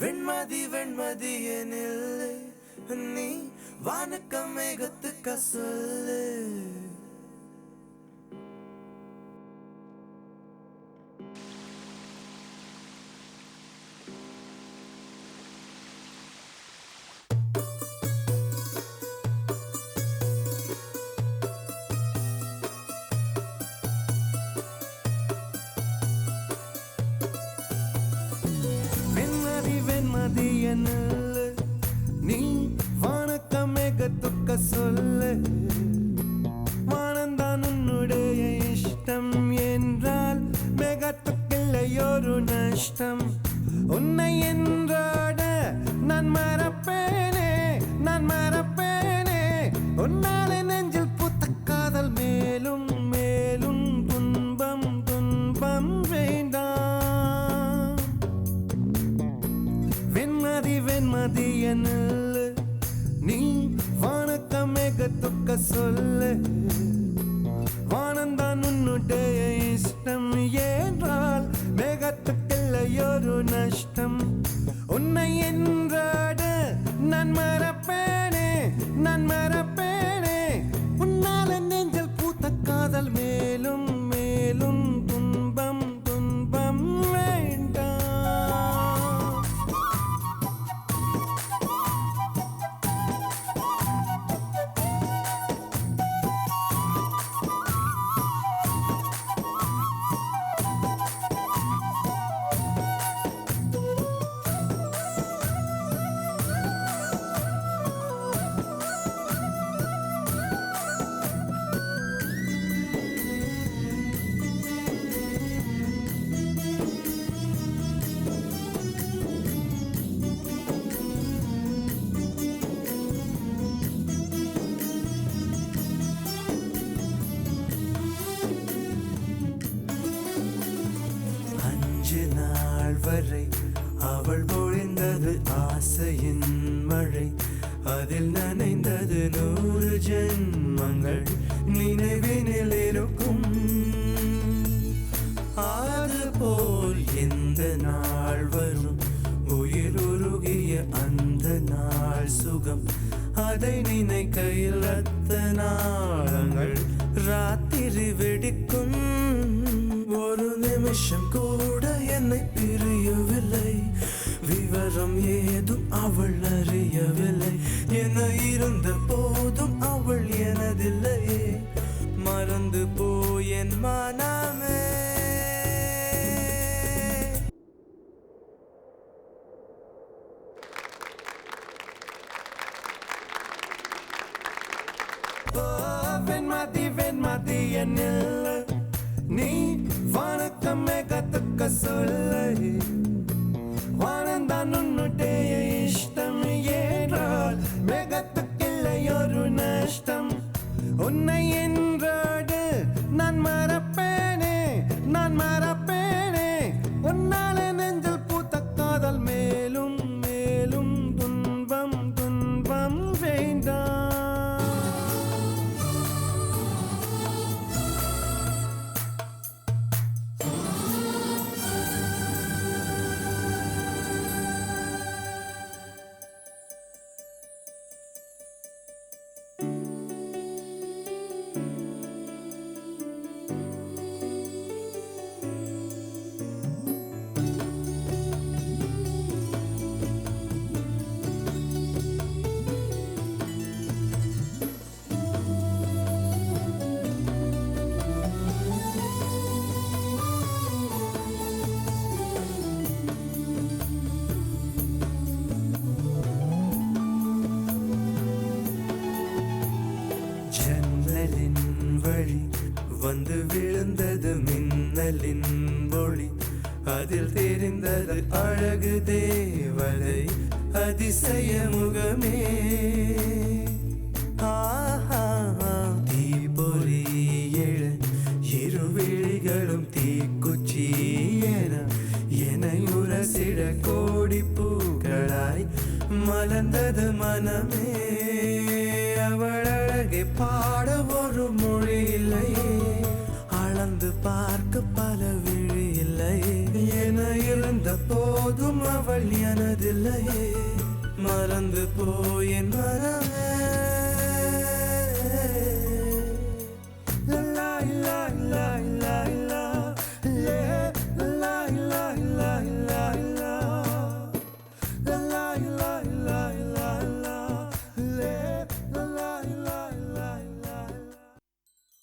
வெண்மதி வெண்மதி எனில்லை நீ வானுக்க மேகத்துக்க சொல்லு. வெண்மதியனல்ல நீ வானக்க மேகத்துக்க சொல்லு. வானந்தான் உன்னுடைய இஷ்டம் என்றால் மேகத்துக்கில்லையொரு நஷ்டம். உன்னை என்றாட நான் மறப்பேனே, நான் மறப்பேனே. உன்னால நெஞ்சில் பூத்த காதல் மேலும் மேலும் துன்பம் துன்பம் வேண்டாம். வெண்மதி வெண்மதியனல்ல நீ வானக்க மேகத்துக்க சொல்லு. வானந்தான் உன்னுடைய இஷ்டம் என்றால் மேகத்துக்கில்லையொரு நஷ்டம். உன்னை என்றாட நான் மறப்பேனே, நான் மறப்பேனே. உன்னால நெஞ்சில் பூத்த காதல் மேலும் மேலும் துன்பம் துன்பம் வேண்டாம். வரை அவள் பொழிந்தது ஆசையின் மழை. அதில் நனைந்தது 100 ஜென்மங்கள் நினைவினில் இருக்கும். அதுபோல் எந்த நாள் வரும் உயிர் உருகிய அந்த நாள் சுகம். அதை நினைக்கையில் ரத்த நாளங்கள் ராத்திரி வெடிக்கும். ஒரு நிமிஷம் கூட என்னை பிரியவில்லை. விவரம் ஏதும் அவள் அறியவில்லை. என இருந்த போதும் அவள் எனதில்லையே. மறந்து போய் என் மனமே. வெண்மதி வெண்மதியனல்ல நீ வானக்க மேகத்துக்க சொல்லு. வானந்தான் உன்னுடைய இஷ்டம் என்றால் மேகத்துக்கில்லையொரு நஷ்டம். உன்னை என்றாடு நான் மறப்பேனே, நான் மறப்பேனே. உன்னால நெஞ்சில் பூத்த காதல் மேலும் மேலும் துன்பம் துன்பம் வேண்டாம். வழி வந்து விழுந்தது மின்னலின் ஒளி. அதில் தெரிந்தது அழகு தேவதை அதிசய முகமே. ஆஹா தீப்பொறி எழ இருவிழிகளும் தீக்குச்சி என உரசிட கோடி பூக்களாய் மலர்ந்தது மனமே. அவள் அழகை பாட ஒரு மொழி இல்லையே. அளந்து பார்க்க பல விழி இல்லையே. என இருந்த போதும் அவள் எனதில்லையே மறந்து போயேன் மனமே